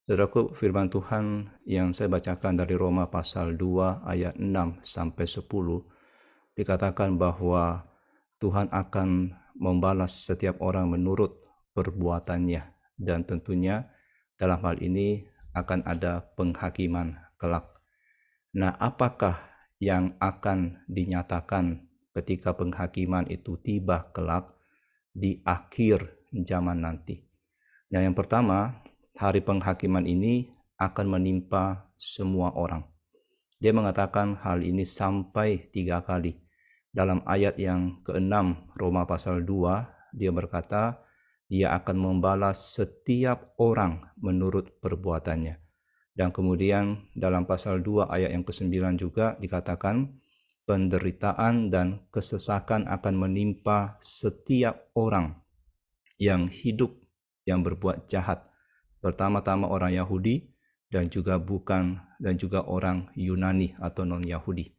Saudaraku, firman Tuhan yang saya bacakan dari Roma pasal 2 ayat 6 sampai 10 dikatakan bahwa Tuhan akan membalas setiap orang menurut perbuatannya, dan tentunya dalam hal ini akan ada penghakiman kelak. Nah, apakah yang akan dinyatakan ketika penghakiman itu tiba kelak di akhir zaman nanti? Nah, yang pertama, hari penghakiman ini akan menimpa semua orang. Dia mengatakan hal ini sampai 3 kali. Dalam ayat yang ke-6 Roma pasal 2, dia berkata, ia akan membalas setiap orang menurut perbuatannya. Dan kemudian dalam pasal 2 ayat yang ke-9 juga dikatakan, penderitaan dan kesesakan akan menimpa setiap orang yang hidup, yang berbuat jahat. Pertama-tama orang Yahudi dan juga orang Yunani atau non-Yahudi.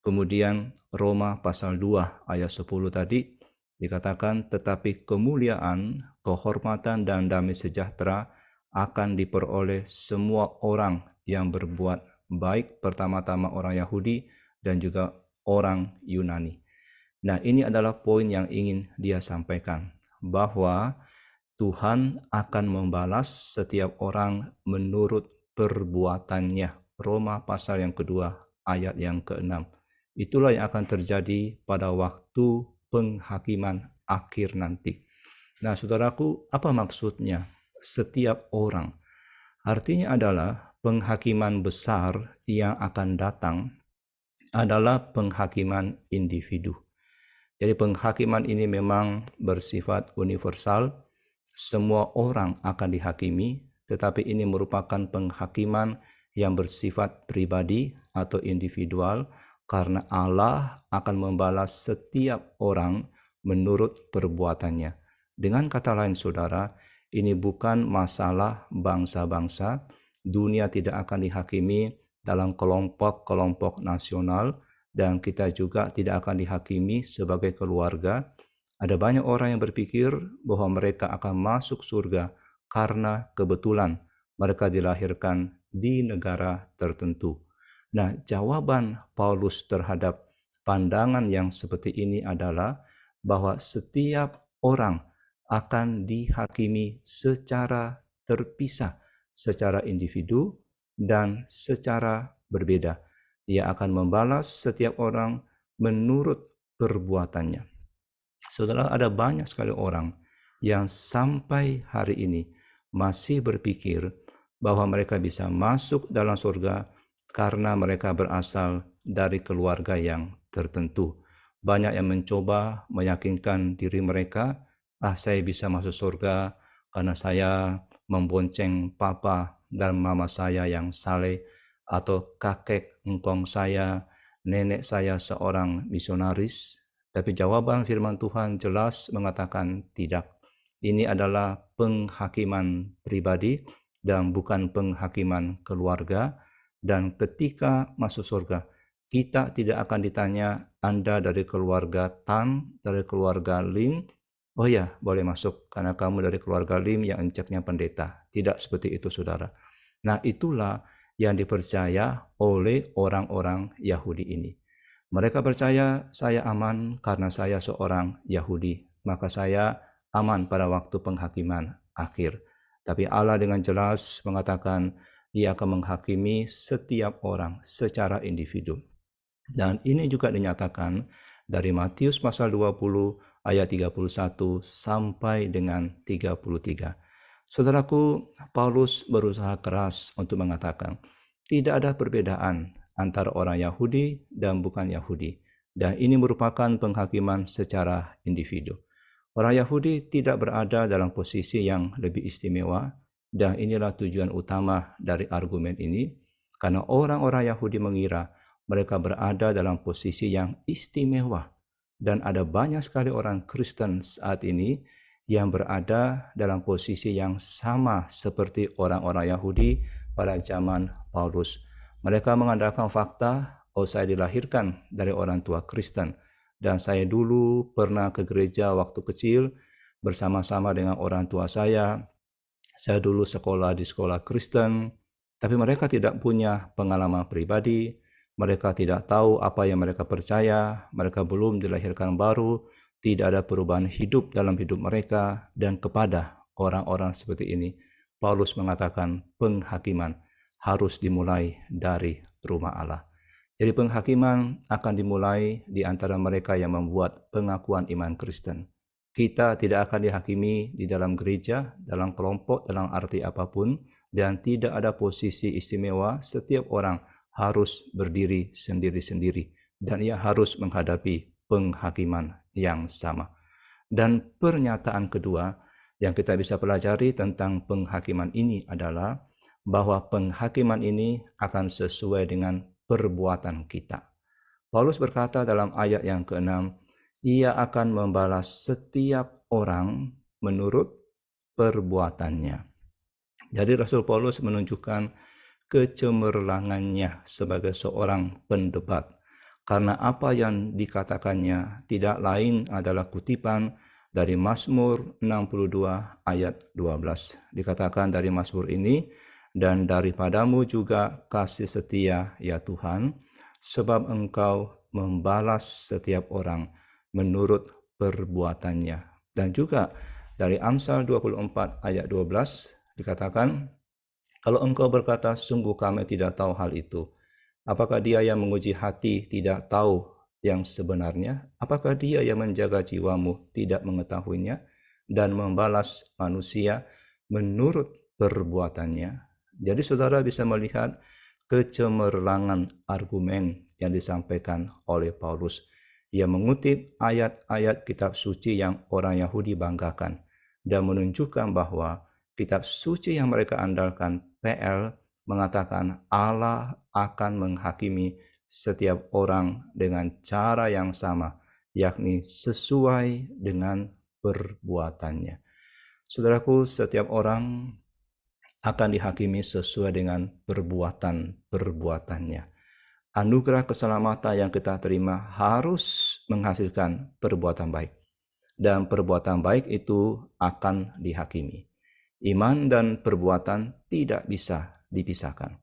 Kemudian Roma pasal 2 ayat 10 tadi dikatakan, tetapi kemuliaan, kehormatan dan damai sejahtera akan diperoleh semua orang yang berbuat baik, pertama-tama orang Yahudi dan juga orang Yunani. Nah, ini adalah poin yang ingin dia sampaikan, bahwa Tuhan akan membalas setiap orang menurut perbuatannya. Roma pasal yang kedua ayat yang ke-6. Itulah yang akan terjadi pada waktu penghakiman akhir nanti. Nah, saudaraku, apa maksudnya setiap orang? Artinya adalah penghakiman besar yang akan datang adalah penghakiman individu. Jadi penghakiman ini memang bersifat universal, semua orang akan dihakimi, tetapi ini merupakan penghakiman yang bersifat pribadi atau individual, karena Allah akan membalas setiap orang menurut perbuatannya. Dengan kata lain, saudara, ini bukan masalah bangsa-bangsa. Dunia tidak akan dihakimi dalam kelompok-kelompok nasional, dan kita juga tidak akan dihakimi sebagai keluarga. Ada banyak orang yang berpikir bahwa mereka akan masuk surga karena kebetulan mereka dilahirkan di negara tertentu. Nah, jawaban Paulus terhadap pandangan yang seperti ini adalah bahwa setiap orang akan dihakimi secara terpisah, secara individu dan secara berbeda. Ia akan membalas setiap orang menurut perbuatannya. Saudara, ada banyak sekali orang yang sampai hari ini masih berpikir bahwa mereka bisa masuk dalam surga karena mereka berasal dari keluarga yang tertentu. Banyak yang mencoba meyakinkan diri mereka, saya bisa masuk surga karena saya membonceng papa dan mama saya yang saleh, atau kakek engkong saya, nenek saya seorang misionaris. Tapi jawaban firman Tuhan jelas mengatakan tidak. Ini adalah penghakiman pribadi dan bukan penghakiman keluarga. Dan ketika masuk surga, kita tidak akan ditanya, Anda dari keluarga Tan, dari keluarga Lim, oh ya, boleh masuk karena kamu dari keluarga Lim yang enceknya pendeta. Tidak seperti itu, saudara. Nah, itulah yang dipercaya oleh orang-orang Yahudi ini. Mereka percaya saya aman karena saya seorang Yahudi, maka saya aman pada waktu penghakiman akhir. Tapi Allah dengan jelas mengatakan Dia akan menghakimi setiap orang secara individu. Dan ini juga dinyatakan dari Matius pasal 20 ayat 31 sampai dengan 33. Saudaraku, Paulus berusaha keras untuk mengatakan tidak ada perbedaan antara orang Yahudi dan bukan Yahudi. Dan ini merupakan penghakiman secara individu. Orang Yahudi tidak berada dalam posisi yang lebih istimewa, dan inilah tujuan utama dari argumen ini, karena orang-orang Yahudi mengira mereka berada dalam posisi yang istimewa. Dan ada banyak sekali orang Kristen saat ini yang berada dalam posisi yang sama seperti orang-orang Yahudi pada zaman Paulus. Mereka mengandalkan fakta, saya dilahirkan dari orang tua Kristen, dan saya dulu pernah ke gereja waktu kecil bersama-sama dengan orang tua saya Saya dulu sekolah di sekolah Kristen, tapi mereka tidak punya pengalaman pribadi, mereka tidak tahu apa yang mereka percaya, mereka belum dilahirkan baru, tidak ada perubahan hidup dalam hidup mereka, dan kepada orang-orang seperti ini, Paulus mengatakan penghakiman harus dimulai dari rumah Allah. Jadi penghakiman akan dimulai di antara mereka yang membuat pengakuan iman Kristen. Kita tidak akan dihakimi di dalam gereja, dalam kelompok, dalam arti apapun, dan tidak ada posisi istimewa. Setiap orang harus berdiri sendiri-sendiri, dan ia harus menghadapi penghakiman yang sama. Dan pernyataan kedua yang kita bisa pelajari tentang penghakiman ini adalah bahwa penghakiman ini akan sesuai dengan perbuatan kita. Paulus berkata dalam ayat yang ke-6, ia akan membalas setiap orang menurut perbuatannya. Jadi Rasul Paulus menunjukkan kecemerlangannya sebagai seorang pendebat, karena apa yang dikatakannya tidak lain adalah kutipan dari Mazmur 62 ayat 12. Dikatakan dari Mazmur ini, dan daripadamu juga kasih setia ya Tuhan, sebab Engkau membalas setiap orang menurut perbuatannya. Dan juga dari Amsal 24 ayat 12 dikatakan, kalau engkau berkata sungguh kami tidak tahu hal itu, apakah dia yang menguji hati tidak tahu yang sebenarnya? Apakah dia yang menjaga jiwamu tidak mengetahuinya dan membalas manusia menurut perbuatannya? Jadi saudara bisa melihat kecemerlangan argumen yang disampaikan oleh Paulus. Ia mengutip ayat-ayat kitab suci yang orang Yahudi banggakan dan menunjukkan bahwa kitab suci yang mereka andalkan, PL, mengatakan Allah akan menghakimi setiap orang dengan cara yang sama, yakni sesuai dengan perbuatannya. Saudaraku, setiap orang akan dihakimi sesuai dengan perbuatan-perbuatannya. Anugerah keselamatan yang kita terima harus menghasilkan perbuatan baik. Dan perbuatan baik itu akan dihakimi. Iman dan perbuatan tidak bisa dipisahkan.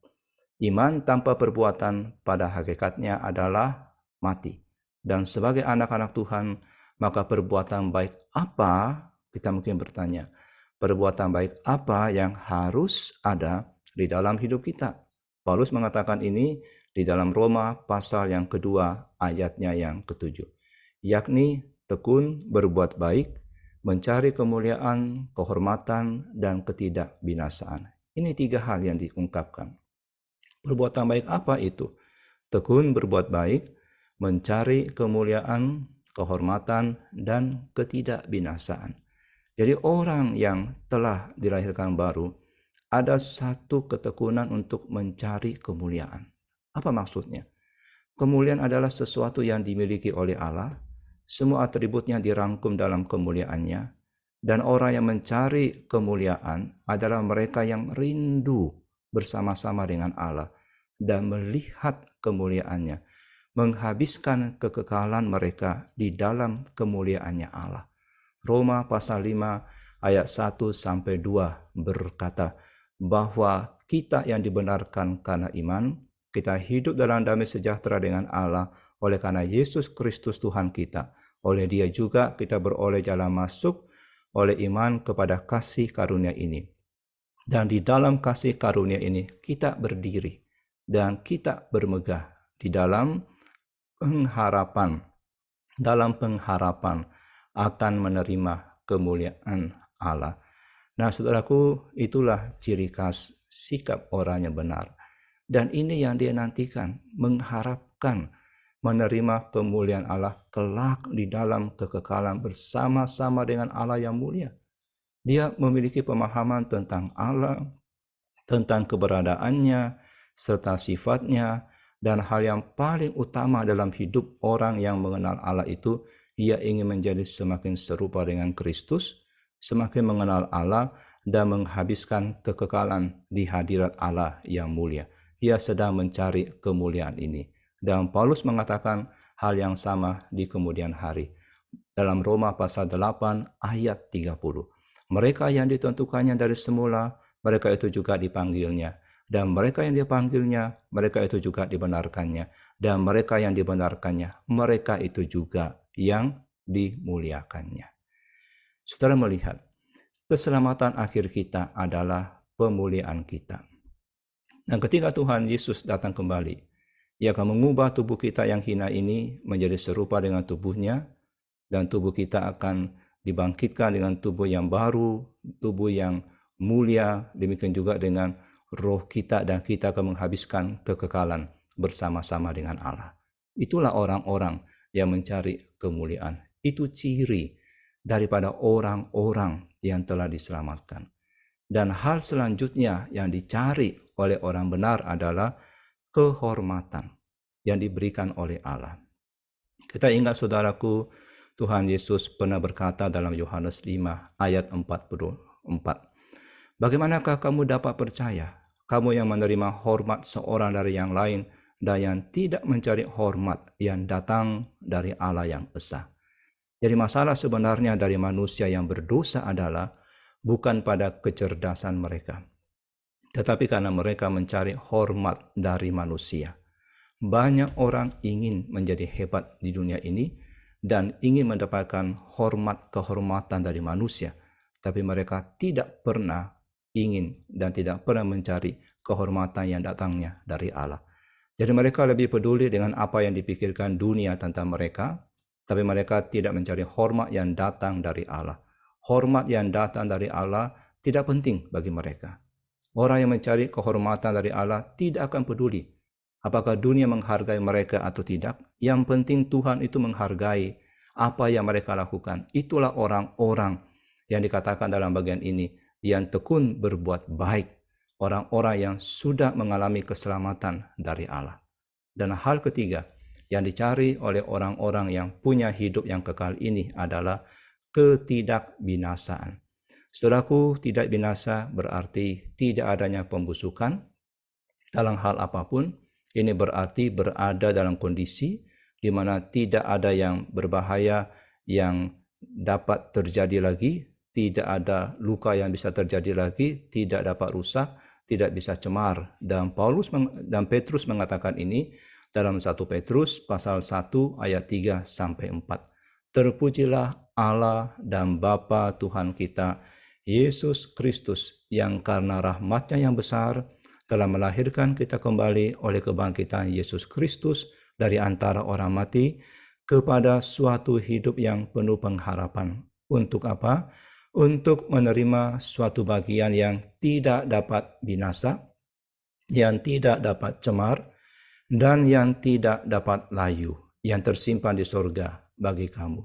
Iman tanpa perbuatan pada hakikatnya adalah mati. Dan sebagai anak-anak Tuhan, maka perbuatan baik apa? Kita mungkin bertanya, perbuatan baik apa yang harus ada di dalam hidup kita? Paulus mengatakan ini di dalam Roma pasal yang kedua ayatnya yang ke-7. Yakni tekun berbuat baik, mencari kemuliaan, kehormatan, dan ketidakbinasaan. Ini 3 hal yang diungkapkan. Perbuatan baik apa itu? Tekun berbuat baik, mencari kemuliaan, kehormatan, dan ketidakbinasaan. Jadi orang yang telah dilahirkan baru ada satu ketekunan untuk mencari kemuliaan. Apa maksudnya? Kemuliaan adalah sesuatu yang dimiliki oleh Allah. Semua atributnya dirangkum dalam kemuliaannya. Dan orang yang mencari kemuliaan adalah mereka yang rindu bersama-sama dengan Allah dan melihat kemuliaannya, menghabiskan kekekalan mereka di dalam kemuliaannya Allah. Roma pasal 5 ayat 1-2 berkata bahwa kita yang dibenarkan karena iman, kita hidup dalam damai sejahtera dengan Allah oleh karena Yesus Kristus Tuhan kita. Oleh Dia juga kita beroleh jalan masuk oleh iman kepada kasih karunia ini. Dan di dalam kasih karunia ini kita berdiri dan kita bermegah di dalam pengharapan akan menerima kemuliaan Allah. Nah, saudaraku, itulah ciri khas sikap orang yang benar. Dan ini yang dia nantikan, mengharapkan menerima kemuliaan Allah kelak di dalam kekekalan bersama-sama dengan Allah yang mulia. Dia memiliki pemahaman tentang Allah, tentang keberadaannya, serta sifatnya, dan hal yang paling utama dalam hidup orang yang mengenal Allah itu, ia ingin menjadi semakin serupa dengan Kristus, semakin mengenal Allah, dan menghabiskan kekekalan di hadirat Allah yang mulia. Ia sedang mencari kemuliaan ini. Dan Paulus mengatakan hal yang sama di kemudian hari. Dalam Roma pasal 8 ayat 30. Mereka yang ditentukannya dari semula, mereka itu juga dipanggilnya. Dan mereka yang dipanggilnya, mereka itu juga dibenarkannya. Dan mereka yang dibenarkannya, mereka itu juga yang dimuliakannya. Saudara melihat, keselamatan akhir kita adalah pemuliaan kita. Dan ketika Tuhan Yesus datang kembali, Ia akan mengubah tubuh kita yang hina ini menjadi serupa dengan tubuhnya, dan tubuh kita akan dibangkitkan dengan tubuh yang baru, tubuh yang mulia, demikian juga dengan roh kita, dan kita akan menghabiskan kekekalan bersama-sama dengan Allah. Itulah orang-orang yang mencari kemuliaan. Itu ciri daripada orang-orang yang telah diselamatkan. Dan hal selanjutnya yang dicari oleh orang benar adalah kehormatan yang diberikan oleh Allah. Kita ingat, saudaraku, Tuhan Yesus pernah berkata dalam Yohanes 5 ayat 44, "Bagaimanakah kamu dapat percaya, kamu yang menerima hormat seorang dari yang lain dan yang tidak mencari hormat yang datang dari Allah yang esa?" Jadi masalah sebenarnya dari manusia yang berdosa adalah bukan pada kecerdasan mereka, tetapi karena mereka mencari hormat dari manusia. Banyak orang ingin menjadi hebat di dunia ini dan ingin mendapatkan kehormatan dari manusia, tapi mereka tidak pernah ingin dan tidak pernah mencari kehormatan yang datangnya dari Allah. Jadi mereka lebih peduli dengan apa yang dipikirkan dunia tentang mereka, tapi mereka tidak mencari hormat yang datang dari Allah. Hormat yang datang dari Allah tidak penting bagi mereka. Orang yang mencari kehormatan dari Allah tidak akan peduli apakah dunia menghargai mereka atau tidak. Yang penting Tuhan itu menghargai apa yang mereka lakukan. Itulah orang-orang yang dikatakan dalam bagian ini yang tekun berbuat baik. Orang-orang yang sudah mengalami keselamatan dari Allah. Dan hal ketiga yang dicari oleh orang-orang yang punya hidup yang kekal ini adalah ketidakbinasaan. Saudaraku, tidak binasa berarti tidak adanya pembusukan dalam hal apapun. Ini berarti berada dalam kondisi di mana tidak ada yang berbahaya yang dapat terjadi lagi, tidak ada luka yang bisa terjadi lagi, tidak dapat rusak, tidak bisa cemar. Dan Petrus mengatakan ini dalam 1 Petrus pasal 1 ayat 3 sampai 4. Terpujilah Allah dan Bapa Tuhan kita Yesus Kristus, yang karena rahmat-Nya yang besar telah melahirkan kita kembali oleh kebangkitan Yesus Kristus dari antara orang mati kepada suatu hidup yang penuh pengharapan. Untuk apa? Untuk menerima suatu bagian yang tidak dapat binasa, yang tidak dapat cemar, dan yang tidak dapat layu, yang tersimpan di sorga bagi kamu.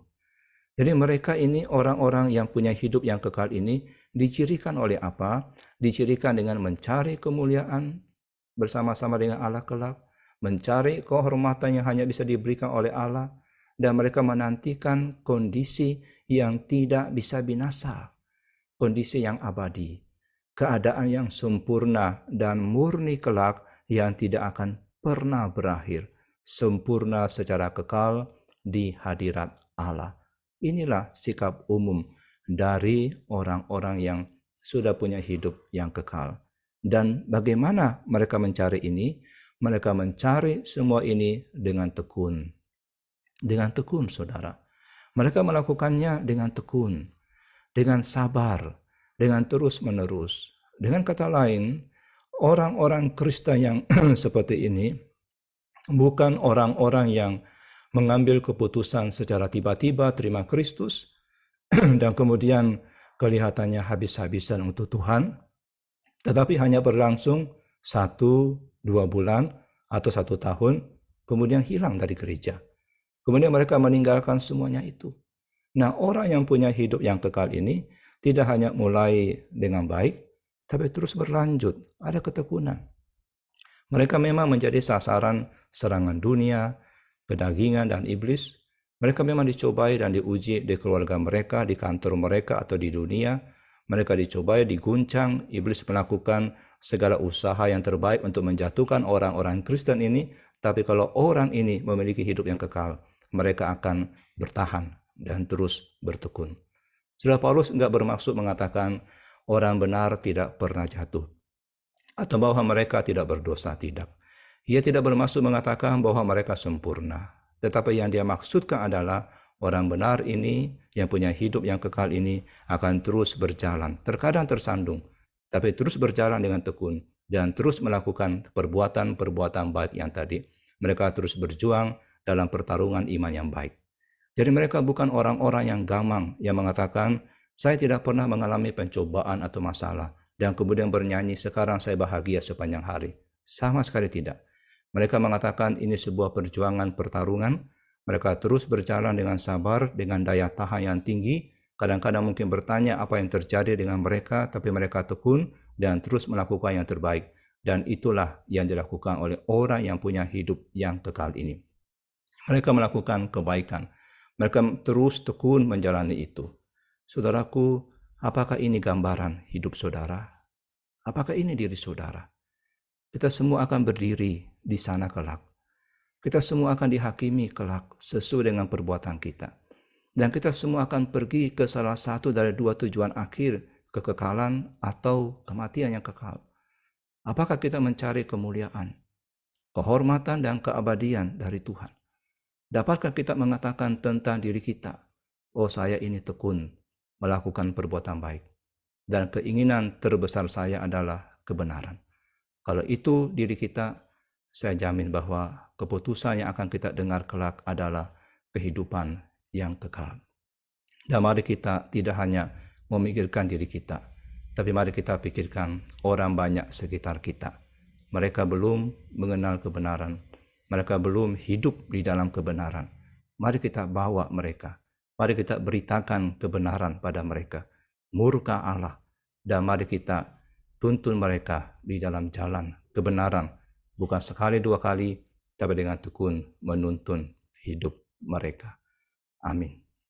Jadi mereka ini, orang-orang yang punya hidup yang kekal ini, dicirikan oleh apa? Dicirikan dengan mencari kemuliaan bersama-sama dengan Allah kelak, mencari kehormatan yang hanya bisa diberikan oleh Allah, dan mereka menantikan kondisi yang tidak bisa binasa, kondisi yang abadi, keadaan yang sempurna dan murni kelak yang tidak akan pernah berakhir, sempurna secara kekal di hadirat Allah. Inilah sikap umum dari orang-orang yang sudah punya hidup yang kekal. Dan bagaimana mereka mencari ini? Mereka mencari semua ini dengan tekun. Dengan tekun, saudara. Mereka melakukannya dengan tekun, dengan sabar, dengan terus-menerus. Dengan kata lain, orang-orang Kristen yang seperti ini bukan orang-orang yang mengambil keputusan secara tiba-tiba terima Kristus dan kemudian kelihatannya habis-habisan untuk Tuhan, tetapi hanya berlangsung 1-2 bulan atau 1 tahun, kemudian hilang dari gereja. Kemudian mereka meninggalkan semuanya itu. Nah, orang yang punya hidup yang kekal ini tidak hanya mulai dengan baik, tapi terus berlanjut, ada ketekunan. Mereka memang menjadi sasaran serangan dunia, kedagingan, dan iblis. Mereka memang dicobai dan diuji di keluarga mereka, di kantor mereka, atau di dunia. Mereka dicobai, diguncang. Iblis melakukan segala usaha yang terbaik untuk menjatuhkan orang-orang Kristen ini. Tapi kalau orang ini memiliki hidup yang kekal, mereka akan bertahan dan terus bertekun. Saudara, Paulus enggak bermaksud mengatakan orang benar tidak pernah jatuh atau bahwa mereka tidak berdosa, tidak. Ia tidak bermaksud mengatakan bahwa mereka sempurna. Tetapi yang dia maksudkan adalah orang benar ini yang punya hidup yang kekal ini akan terus berjalan. Terkadang tersandung, tapi terus berjalan dengan tekun dan terus melakukan perbuatan-perbuatan baik yang tadi. Mereka terus berjuang dalam pertarungan iman yang baik. Jadi mereka bukan orang-orang yang gamang yang mengatakan, saya tidak pernah mengalami pencobaan atau masalah dan kemudian bernyanyi, sekarang saya bahagia sepanjang hari. Sama sekali tidak. Mereka mengatakan ini sebuah perjuangan pertarungan. Mereka terus berjalan dengan sabar, dengan daya tahan yang tinggi. Kadang-kadang mungkin bertanya apa yang terjadi dengan mereka, tapi mereka tekun dan terus melakukan yang terbaik. Dan itulah yang dilakukan oleh orang yang punya hidup yang kekal ini. Mereka melakukan kebaikan. Mereka terus tekun menjalani itu. Saudaraku, apakah ini gambaran hidup saudara? Apakah ini diri saudara? Kita semua akan berdiri di sana kelak. Kita semua akan dihakimi kelak sesuai dengan perbuatan kita. Dan kita semua akan pergi ke salah satu dari dua tujuan akhir, kekekalan atau kematian yang kekal. Apakah kita mencari kemuliaan, kehormatan dan keabadian dari Tuhan? Dapatkah kita mengatakan tentang diri kita, oh saya ini tekun melakukan perbuatan baik, dan keinginan terbesar saya adalah kebenaran. Kalau itu diri kita, saya jamin bahwa keputusan yang akan kita dengar kelak adalah kehidupan yang kekal. Dan mari kita tidak hanya memikirkan diri kita, tapi mari kita pikirkan orang banyak sekitar kita. Mereka belum mengenal kebenaran. Mereka belum hidup di dalam kebenaran. Mari kita bawa mereka. Mari kita beritakan kebenaran pada mereka. Murka Allah. Dan mari kita tuntun mereka di dalam jalan kebenaran. Bukan sekali dua kali, tapi dengan tekun menuntun hidup mereka. Amin.